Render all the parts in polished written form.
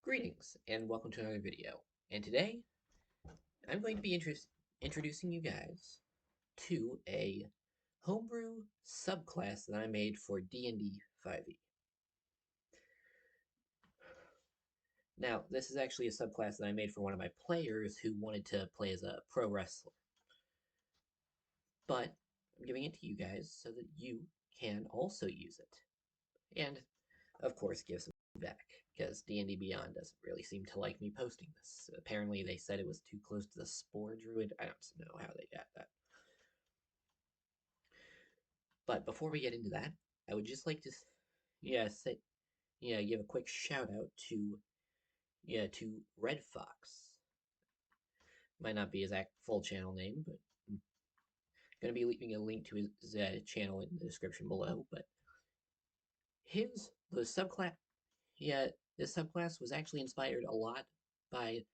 Greetings and welcome to another video. And today I'm going to be introducing you guys to a homebrew subclass that I made for D&D 5e. Now, this is actually a subclass that I made for one of my players who wanted to play as a pro wrestler. But I'm giving it to you guys so that you can also use it. And, of course, give some back, because D&D Beyond doesn't really seem to like me posting this. Apparently, they said it was too close to the Spore Druid. I don't know how they got that. But before we get into that, I would just like to, give a quick shout out to Red Fox. Might not be his full channel name, but I'm gonna be leaving a link to his channel in the description below. But the subclass, this subclass was actually inspired a lot by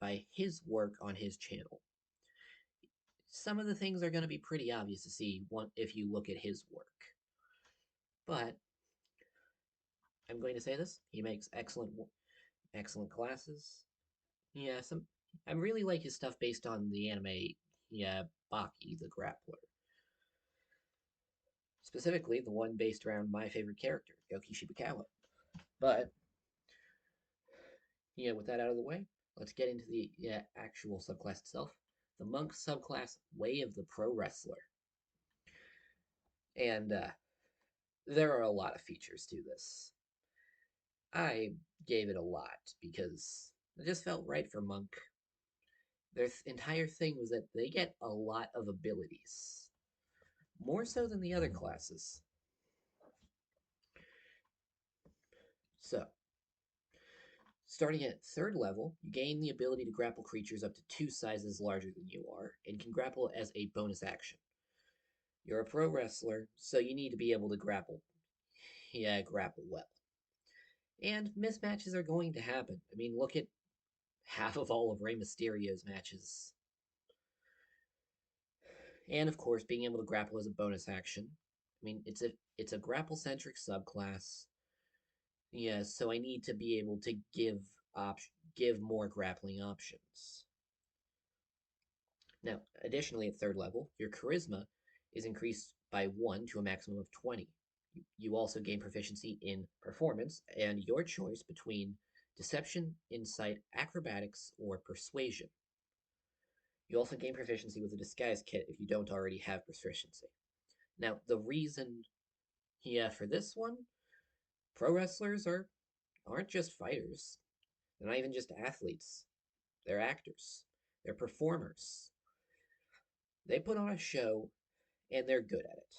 by his work on his channel. Some of the things are going to be pretty obvious to see if you look at his work. But I'm going to say this: he makes excellent classes. Yeah, I really like his stuff based on the anime. Yeah, Baki the Grappler, specifically the one based around my favorite character, Goki Shibakawa. But with that out of the way, let's get into the actual subclass itself. The monk subclass, Way of the Pro Wrestler, and there are a lot of features to this. I gave it a lot because it just felt right for monk. Their entire thing was that they get a lot of abilities, more so than the other classes. So, starting at 3rd level, you gain the ability to grapple creatures up to 2 sizes larger than you are, and can grapple as a bonus action. You're a pro wrestler, so you need to be able to grapple. Yeah, grapple well. And mismatches are going to happen. I mean, look at half of all of Rey Mysterio's matches. And of course, being able to grapple as a bonus action. I mean, it's a grapple centric subclass. Yeah, so I need to be able to give more grappling options. Now, additionally, at 3rd level, your charisma is increased by 1 to a maximum of 20. You also gain proficiency in performance and your choice between deception, insight, acrobatics, or persuasion. You also gain proficiency with a disguise kit if you don't already have proficiency. Now, the reason, for this one, pro wrestlers aren't just fighters. They're not even just athletes. They're actors. They're performers. They put on a show, and they're good at it.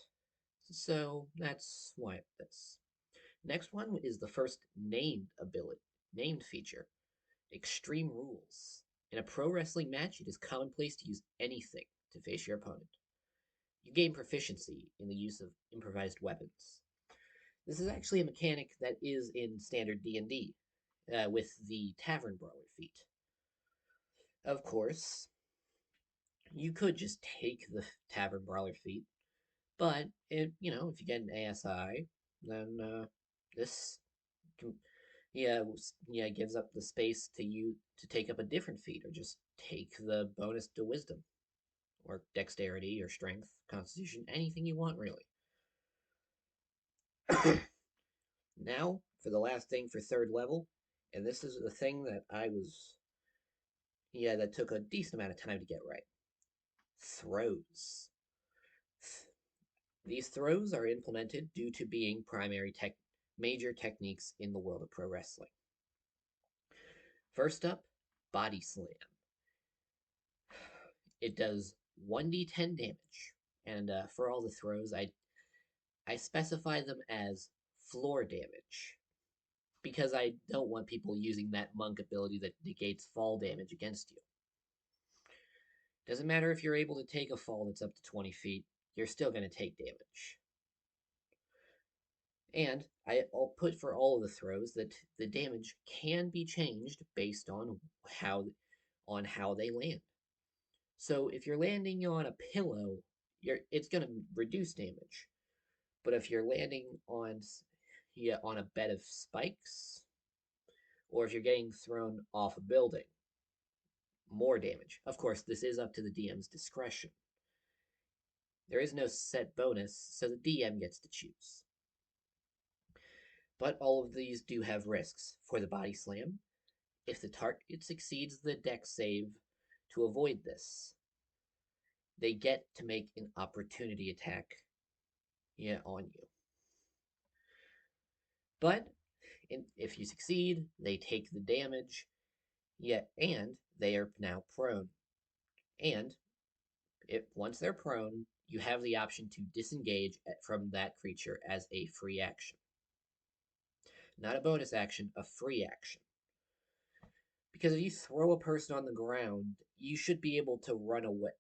So that's why this. Next one is the first named feature, Extreme Rules. In a pro wrestling match, it is commonplace to use anything to face your opponent. You gain proficiency in the use of improvised weapons. This is actually a mechanic that is in standard D&D, with the Tavern Brawler feat. Of course, you could just take the Tavern Brawler feat, but if you get an ASI, then this gives up the space to you to take up a different feat, or just take the bonus to wisdom, or dexterity, or strength, constitution, anything you want, really. Now, for the last thing for 3rd level, and this is the thing that that took a decent amount of time to get right. Throws. These throws are implemented due to being major techniques in the world of pro wrestling. First up, Body Slam. It does 1d10 damage, and for all the throws, I specify them as floor damage, because I don't want people using that monk ability that negates fall damage against you. Doesn't matter if you're able to take a fall that's up to 20 feet, you're still going to take damage. And I'll put for all of the throws that the damage can be changed based on how they land. So if you're landing on a pillow, it's going to reduce damage. But if you're landing on a bed of spikes, or if you're getting thrown off a building, more damage. Of course, this is up to the DM's discretion. There is no set bonus, so the DM gets to choose. But all of these do have risks. For the body slam, if the target succeeds the dex save to avoid this, they get to make an opportunity attack on you. But if you succeed, they take the damage, and they are now prone. And once they're prone, you have the option to disengage from that creature as a free action. Not a bonus action, a free action. Because if you throw a person on the ground, you should be able to run away.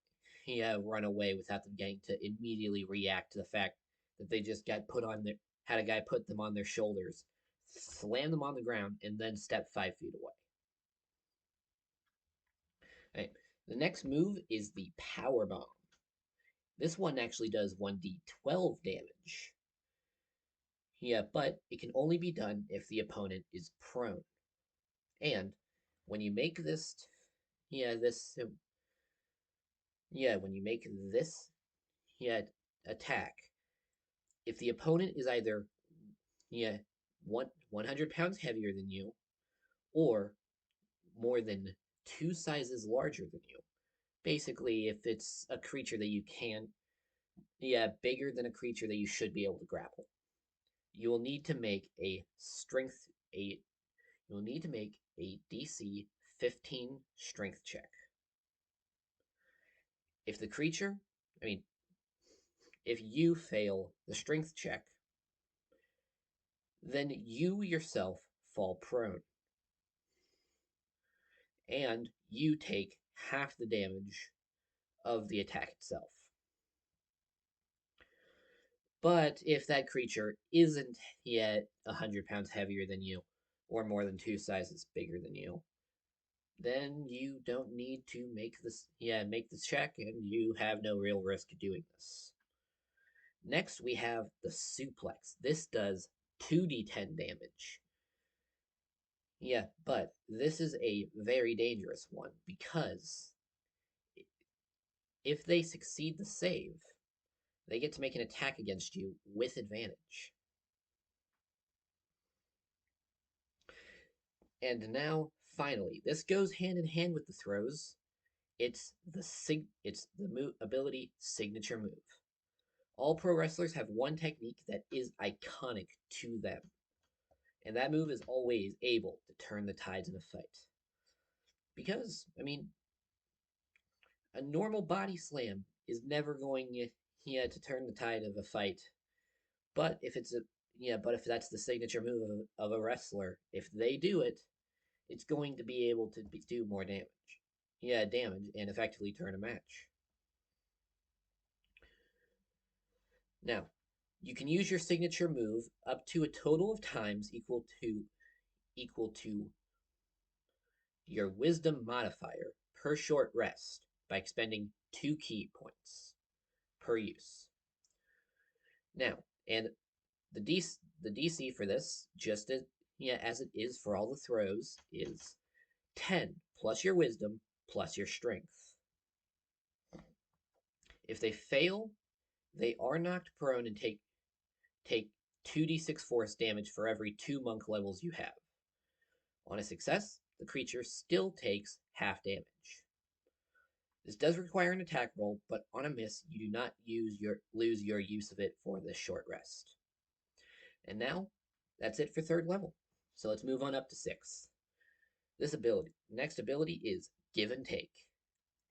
Run away without them getting to immediately react to the fact that they just had a guy put them on their shoulders, slam them on the ground, and then step 5 feet away. Right. The next move is the power bomb. This one actually does 1d12 damage. But it can only be done if the opponent is prone. And when you make this, when you make this, attack, if the opponent is either, 100 pounds heavier than you, or more than 2 sizes larger than you, basically, if it's a creature that you can, bigger than a creature that you should be able to grapple, you will need to make a DC 15 strength check. If the creature, if you fail the strength check, then you yourself fall prone. And you take half the damage of the attack itself. But if that creature isn't yet 100 pounds heavier than you, or more than 2 sizes bigger than you, then you don't need to make this check, and you have no real risk of doing this. Next, we have the suplex. This does 2d10 damage. But this is a very dangerous one, because if they succeed the save, they get to make an attack against you with advantage. And now, finally, this goes hand in hand with the throws. It's the ability signature move. All pro wrestlers have one technique that is iconic to them, and that move is always able to turn the tides in a fight. Because, a normal body slam is never going to turn the tide of a fight. But if that's the signature move of a wrestler, if they do it, it's going to be able to do more damage. Damage and effectively turn a match. Now, you can use your signature move up to a total of times equal to your wisdom modifier per short rest by expending 2 ki points per use. Now, and the DC for this, just as it is for all the throws, is 10 plus your wisdom plus your strength. If they fail, they are knocked prone and take 2d6 force damage for every 2 monk levels you have. On a success, the creature still takes half damage. This does require an attack roll, but on a miss, you do not lose your use of it for this short rest. And now, that's it for 3rd level. So let's move on up to 6th. Next ability is Give and Take.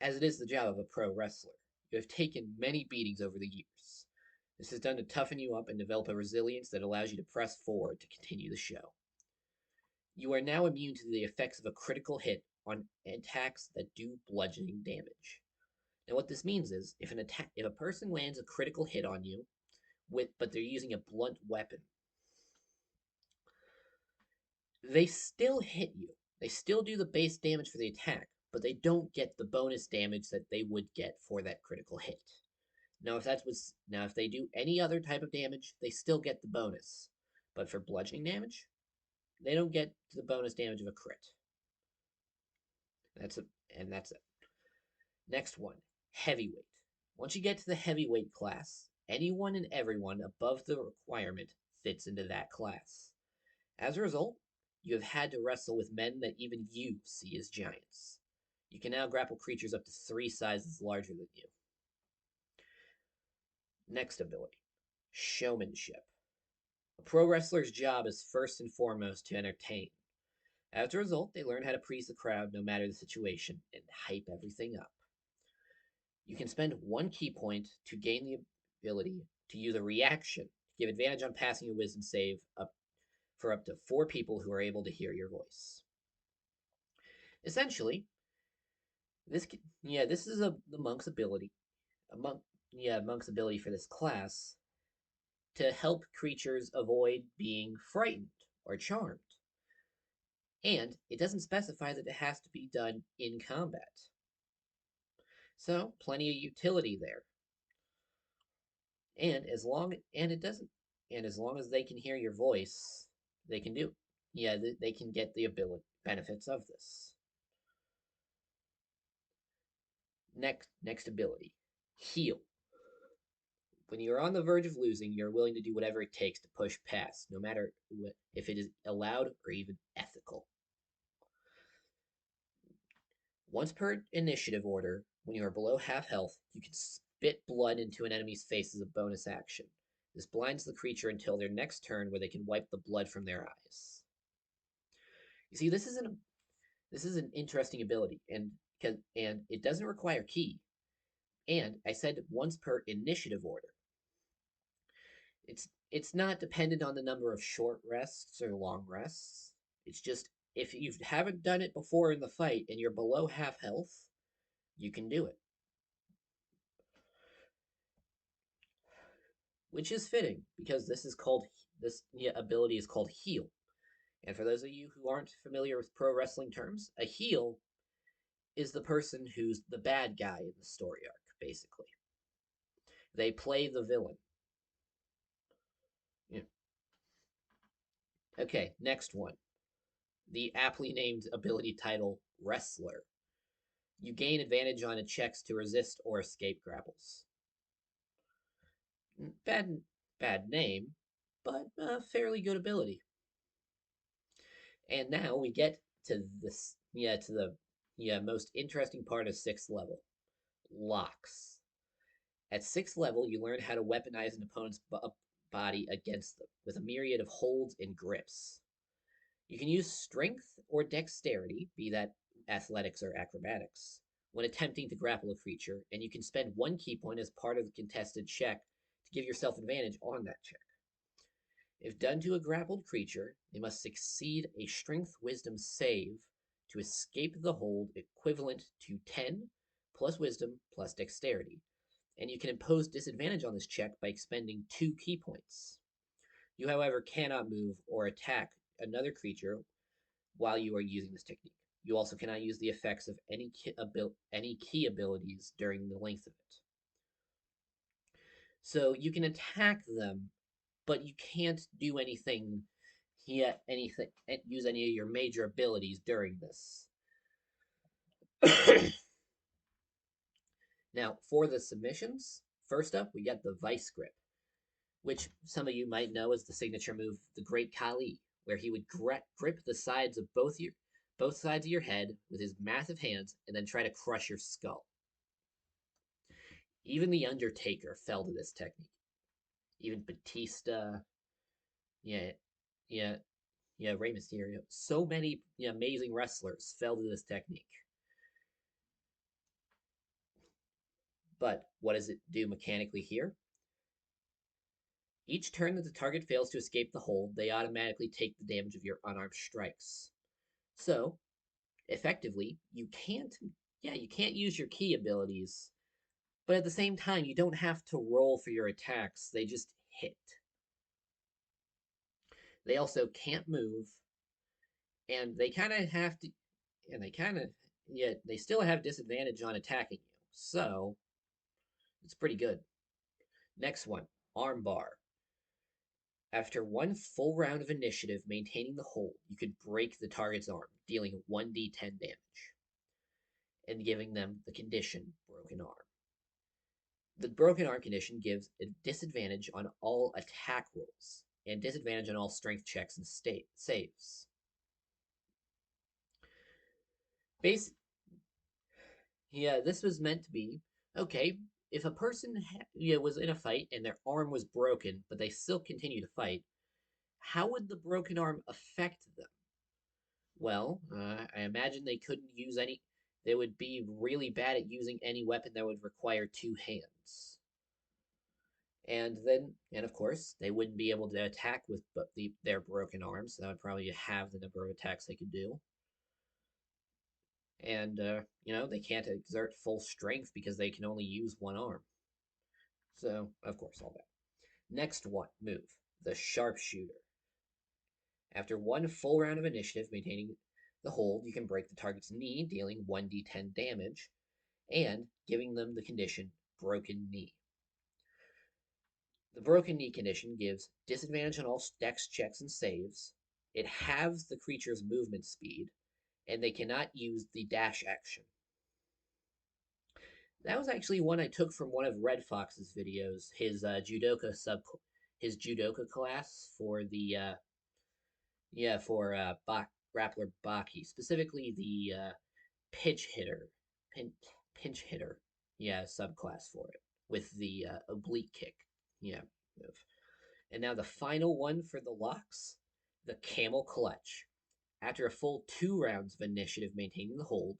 As it is the job of a pro wrestler, you have taken many beatings over the years. This is done to toughen you up and develop a resilience that allows you to press forward to continue the show. You are now immune to the effects of a critical hit on attacks that do bludgeoning damage. Now what this means is, if a person lands a critical hit on you, but they're using a blunt weapon, they still hit you. They still do the base damage for the attack, but they don't get the bonus damage that they would get for that critical hit. Now, if they do any other type of damage, they still get the bonus. But for bludgeoning damage, they don't get the bonus damage of a crit. That's a and that's it. Next one, heavyweight. Once you get to the heavyweight class, anyone and everyone above the requirement fits into that class. As a result, you have had to wrestle with men that even you see as giants. You can now grapple creatures up to 3 sizes larger than you. Next ability, showmanship. A pro wrestler's job is first and foremost to entertain. As a result, they learn how to please the crowd no matter the situation and hype everything up. You can spend 1 key point to gain the ability to use a reaction to give advantage on passing a wisdom save for up to 4 people who are able to hear your voice. Essentially, this is the monk's ability, monk's ability for this class to help creatures avoid being frightened or charmed. And it doesn't specify that it has to be done in combat. So, plenty of utility there. And as long as they can hear your voice, they can do. They can get the ability benefits of this. Next ability, heal. When you're on the verge of losing, you're willing to do whatever it takes to push past, no matter if it is allowed or even ethical. Once per initiative order, when you are below half health, you can spit blood into an enemy's face as a bonus action. This blinds the creature until their next turn, where they can wipe the blood from their eyes. You see, this is an interesting ability, and it doesn't require ki. And I said once per initiative order. It's not dependent on the number of short rests or long rests. It's just if you haven't done it before in the fight and you're below half health, you can do it. Which is fitting because this ability is called heal. And for those of you who aren't familiar with pro wrestling terms, a heel is the person who's the bad guy in the story arc, basically. They play the villain. Yeah. Okay, next one. The aptly named ability title, Wrestler. You gain advantage on checks to resist or escape grapples. Bad name, but a fairly good ability. And now we get to the most interesting part of 6th level, locks. At 6th level, you learn how to weaponize an opponent's body against them with a myriad of holds and grips. You can use strength or dexterity, be that athletics or acrobatics, when attempting to grapple a creature, and you can spend 1 key point as part of the contested check to give yourself advantage on that check. If done to a grappled creature, they must succeed a strength wisdom save to escape the hold, equivalent to 10 plus wisdom plus dexterity. And you can impose disadvantage on this check by expending 2 key points. You, however, cannot move or attack another creature while you are using this technique. You also cannot use the effects of any key abilities during the length of it. So you can attack them, but you can't do anything use any of your major abilities during this. Now, for the submissions, first up, we got the Vice Grip, which some of you might know as the signature move, the Great Khali, where he would grip the sides of both sides of your head with his massive hands and then try to crush your skull. Even The Undertaker fell to this technique. Even Batista, yeah, Rey Mysterio. So many amazing wrestlers fell to this technique. But what does it do mechanically here? Each turn that the target fails to escape the hold, they automatically take the damage of your unarmed strikes. So, effectively, you can't use your key abilities, but at the same time, you don't have to roll for your attacks. They just hit. They also can't move, and they kind of have to, and they still have disadvantage on attacking you. So, it's pretty good. Next one, armbar. After one full round of initiative maintaining the hold, you could break the target's arm, dealing 1d10 damage, and giving them the condition broken arm. The broken arm condition gives a disadvantage on all attack rolls and disadvantage on all strength checks and saves. Base, yeah, this was meant to be okay. If a person was in a fight and their arm was broken, but they still continue to fight, how would the broken arm affect them? Well, I imagine they couldn't use any. They would be really bad at using any weapon that would require two hands. And of course, they wouldn't be able to attack with their broken arms. That would probably halve the number of attacks they could do. And they can't exert full strength because they can only use one arm. So, of course, all that. Next one move, the sharpshooter. After one full round of initiative maintaining the hold, you can break the target's knee, dealing 1d10 damage, and giving them the condition broken knee. The broken knee condition gives disadvantage on all dex checks and saves. It halves the creature's movement speed, and they cannot use the dash action. That was actually one I took from one of Red Fox's videos. His judoka class for the grappler Baki, specifically the pitch hitter, pinch hitter, subclass for it with the oblique kick, move. And now the final one for the locks, the camel clutch. After a full 2 rounds of initiative maintaining the hold,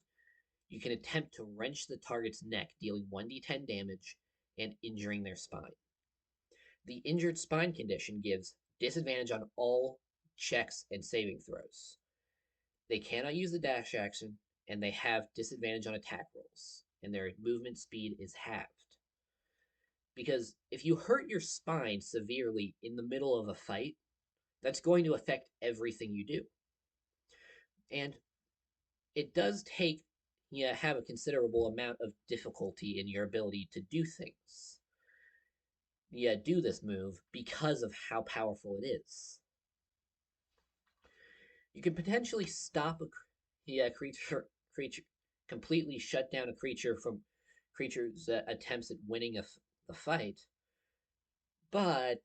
you can attempt to wrench the target's neck, dealing 1d10 damage and injuring their spine. The injured spine condition gives disadvantage on all checks and saving throws. They cannot use the dash action, and they have disadvantage on attack rolls, and their movement speed is halved. Because if you hurt your spine severely in the middle of a fight, that's going to affect everything you do. And it does have a considerable amount of difficulty in your ability to do things. Do this move because of how powerful it is. You can potentially stop a creature completely shut down a creature from creature's attempts at winning the fight, but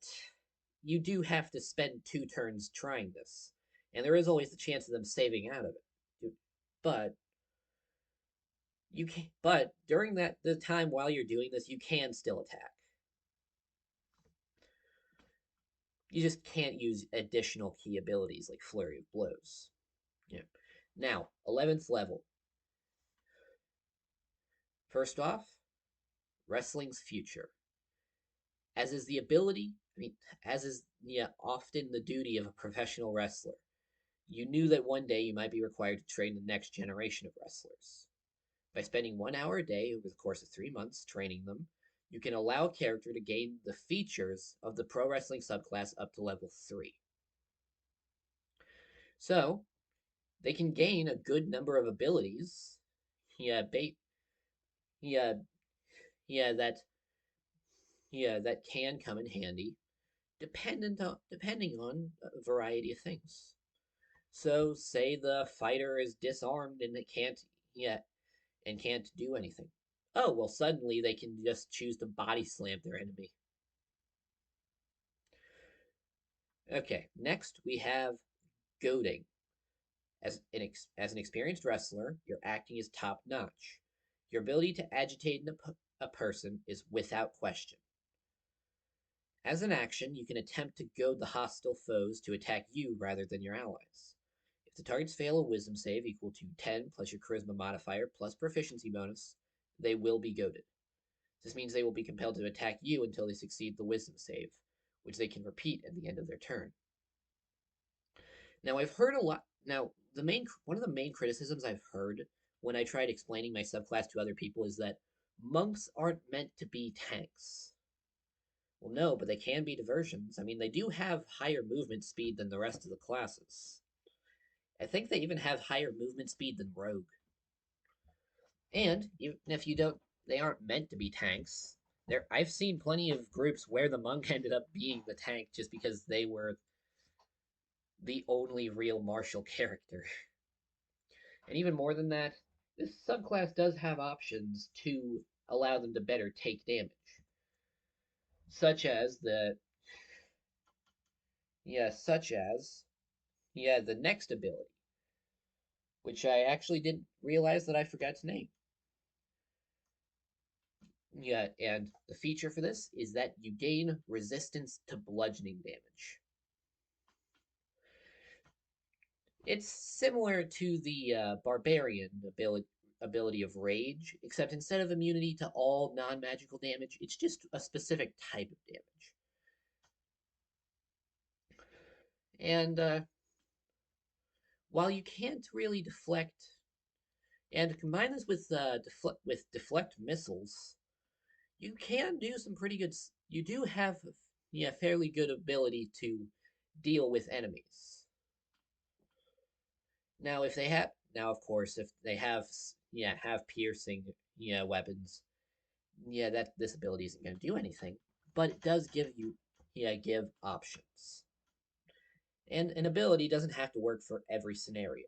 you do have to spend 2 turns trying this, and there is always the chance of them saving out of it. But you can but during the time while you're doing this, you can still attack. You just can't use additional key abilities like Flurry of Blows. Yeah. Now, 11th level. First off, wrestling's future. As is the ability, as is often the duty of a professional wrestler, you knew that one day you might be required to train the next generation of wrestlers. By spending 1 hour a day over the course of 3 months training them, you can allow a character to gain the features of the pro wrestling subclass up to level 3. So, they can gain a good number of abilities. Yeah, that can come in handy, depending on a variety of things. So, say the fighter is disarmed and it can't do anything. Oh, well, suddenly they can just choose to body slam their enemy. Okay, next we have goading. As an experienced wrestler, your acting is top notch. Your ability to agitate a person is without question. As an action, you can attempt to goad the hostile foes to attack you rather than your allies. If the targets fail a wisdom save equal to 10 plus your charisma modifier plus proficiency bonus, they will be goaded. This means they will be compelled to attack you until they succeed the wisdom save, which they can repeat at the end of their turn. Now, I've heard a lot. Now, one of the main criticisms I've heard when I tried explaining my subclass to other people is that monks aren't meant to be tanks. Well, no, but they can be diversions. I mean, they do have higher movement speed than the rest of the classes. I think they even have higher movement speed than rogue. And even if they aren't meant to be tanks. I've seen plenty of groups where the monk ended up being the tank just because they were the only real martial character. And even more than that, this subclass does have options to allow them to better take damage, such as such as the next ability, which I actually didn't realize that I forgot to name. Yeah, and the feature for this is that you gain resistance to bludgeoning damage. It's similar to the barbarian ability of rage, except instead of immunity to all non-magical damage, it's just a specific type of damage. And while you can't really deflect, and combine this with deflect missiles, you can do some pretty good. You do have fairly good ability to deal with enemies. Now, if they have now, of course, if they have piercing weapons, that this ability isn't going to do anything, but it does give options. And an ability doesn't have to work for every scenario.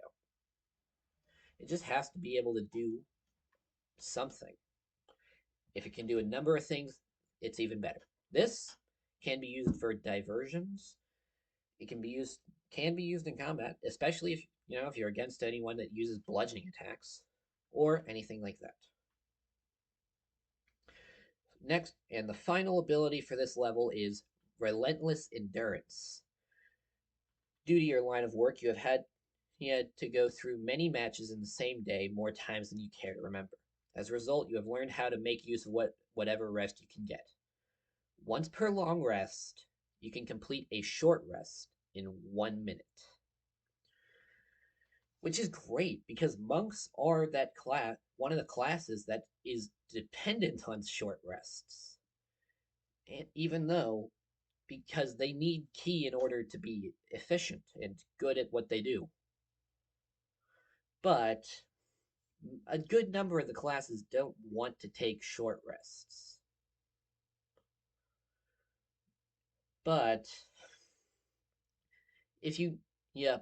It just has to be able to do something. If it can do a number of things, it's even better. This can be used for diversions. It can be used in combat, especially if you're against anyone that uses bludgeoning attacks or anything like that. Next, and the final ability for this level is Relentless Endurance. Due to your line of work, you had to go through many matches in the same day more times than you care to remember. As a result, you have learned how to make use of whatever rest you can get. Once per long rest, you can complete a short rest in 1 minute. Which is great because monks are one of the classes that is dependent on short rests. And even though, because they need ki in order to be efficient and good at what they do. But a good number of the classes don't want to take short rests. But if you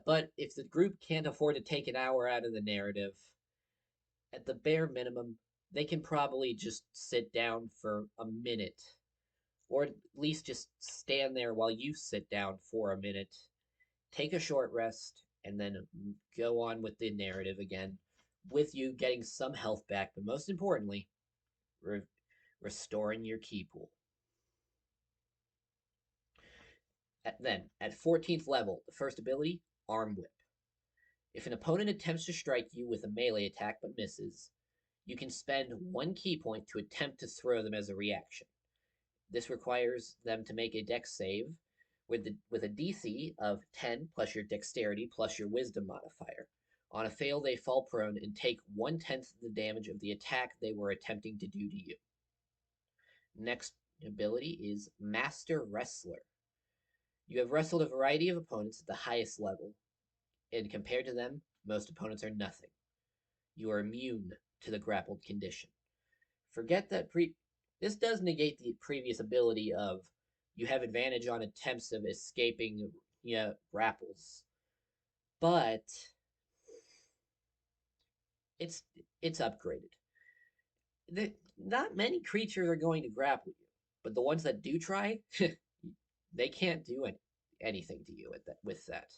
but if the group can't afford to take an hour out of the narrative, at the bare minimum, they can probably just sit down for a minute, or at least just stand there while you sit down for a minute, take a short rest, and then go on with the narrative again, with you getting some health back, but most importantly, re- restoring your ki pool. At 14th level, the first ability, Arm Whip. If an opponent attempts to strike you with a melee attack but misses, you can spend 1 ki point to attempt to throw them as a reaction. This requires them to make a dex save with a DC of 10 plus your dexterity plus your wisdom modifier. On a fail, they fall prone and take 1/10 of the damage of the attack they were attempting to do to you. Next ability is Master Wrestler. You have wrestled a variety of opponents at the highest level, and compared to them, most opponents are nothing. You are immune to the grappled condition. Forget that this does negate the previous ability of you have advantage on attempts of escaping grapples. But it's upgraded. Not many creatures are going to grapple you, but the ones that do try, they can't do anything to you with that.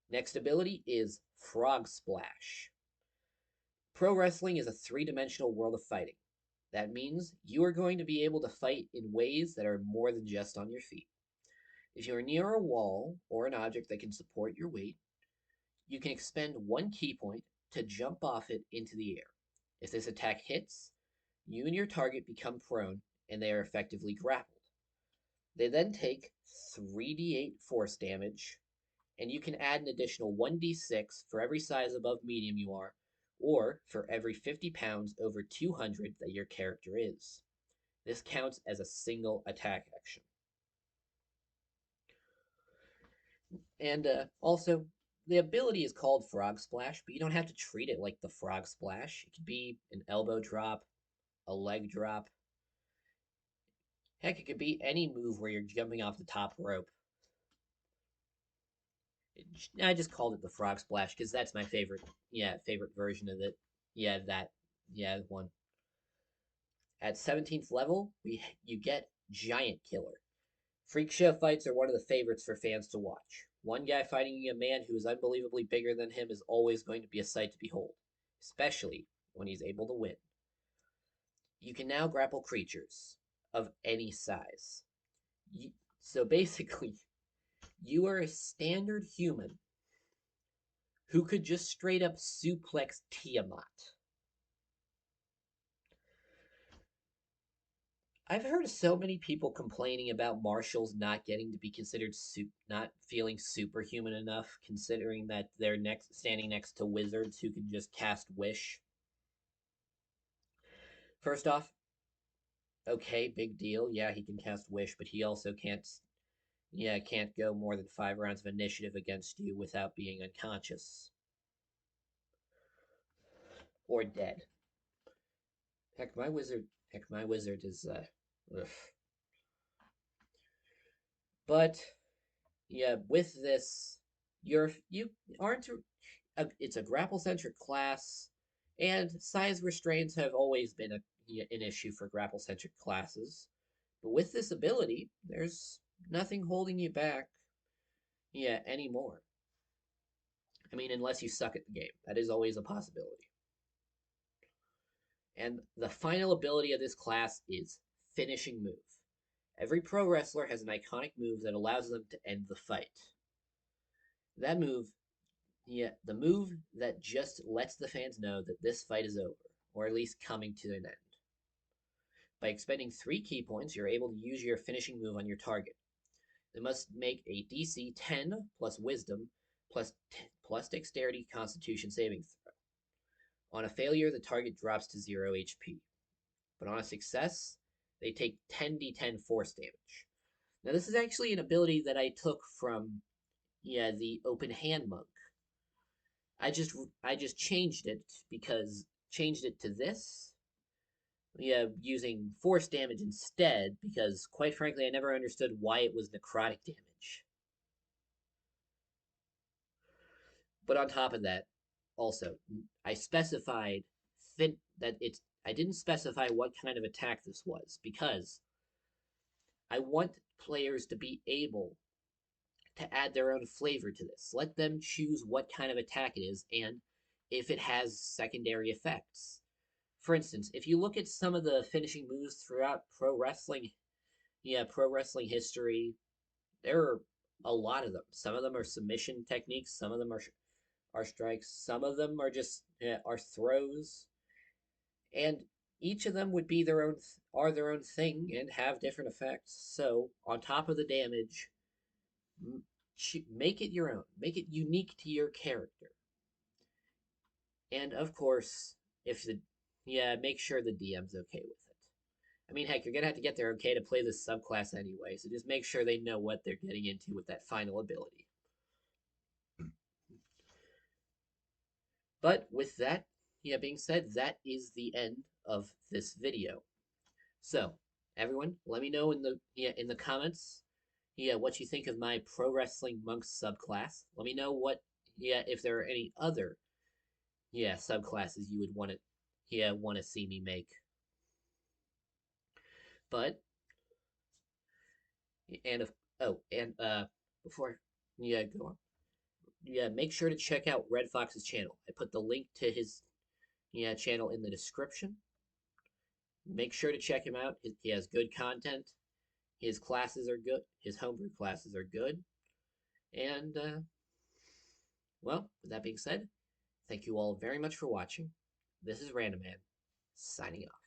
Next ability is Frog Splash. Pro wrestling is a three-dimensional world of fighting. That means you are going to be able to fight in ways that are more than just on your feet. If you are near a wall or an object that can support your weight, you can expend 1 ki point to jump off it into the air. If this attack hits, you and your target become prone and they are effectively grappled. They then take 3d8 force damage, and you can add an additional 1d6 for every size above medium you are, or for every 50 pounds over 200 that your character is. This counts as a single attack action. And also, the ability is called Frog Splash, but you don't have to treat it like the Frog Splash. It could be an elbow drop, a leg drop. Heck, it could be any move where you're jumping off the top rope. I just called it the frog splash because that's my favorite. Yeah, favorite version of it. Yeah, that. Yeah, one. At 17th level, you get Giant Killer. Freak show fights are one of the favorites for fans to watch. One guy fighting a man who is unbelievably bigger than him is always going to be a sight to behold, especially when he's able to win. You can now grapple creatures of any size. So basically, you are a standard human who could just straight up suplex Tiamat. I've heard so many people complaining about marshals not getting to be considered not feeling superhuman enough, considering that they're standing next to wizards who can just cast wish. First off, okay, big deal. Yeah, he can cast wish, but he also can't go more than 5 rounds of initiative against you without being unconscious or dead. Heck, my wizard is ugh. But yeah, with this, you aren't it's a grapple centric class, and size restraints have always been an issue for grapple centric classes. But with this ability, there's nothing holding you back, anymore. I mean, unless you suck at the game, that is always a possibility. And the final ability of this class is finishing move. Every pro wrestler has an iconic move that allows them to end the fight. That move the move that just lets the fans know that this fight is over, or at least coming to an end. By expending 3 key points, you're able to use your finishing move on your target. They must make a DC 10 plus Wisdom plus Dexterity Constitution saving throw. On a failure, the target drops to 0 HP. But on a success, they take 10d10 force damage. Now, this is actually an ability that I took from the Open Hand Monk. I just changed it to this. Using force damage instead because quite frankly I never understood why it was necrotic damage. But on top of that, also I specified that I didn't specify what kind of attack this was because I want players to be able to add their own flavor to this. Let them choose what kind of attack it is and if it has secondary effects. For instance, if you look at some of the finishing moves throughout pro wrestling history, there are a lot of them. Some of them are submission techniques, some of them are strikes, some of them are just are throws, and each of them would be their own thing and have different effects. So on top of the damage, make it your own, make it unique to your character, and of course, if the make sure the DM's okay with it. I mean, heck, you're gonna have to get their okay to play this subclass anyway, so just make sure they know what they're getting into with that final ability. But with that being said, that is the end of this video. So, everyone, let me know in the comments what you think of my pro wrestling monk subclass. Let me know if there are any other subclasses you would want to see me make. But and if oh and before go on. Make sure to check out Red Fox's channel. I put the link to his channel in the description. Make sure to check him out. He has good content. His classes are good. His homebrew classes are good. And well, with that being said, thank you all very much for watching. This is Random Man, signing off.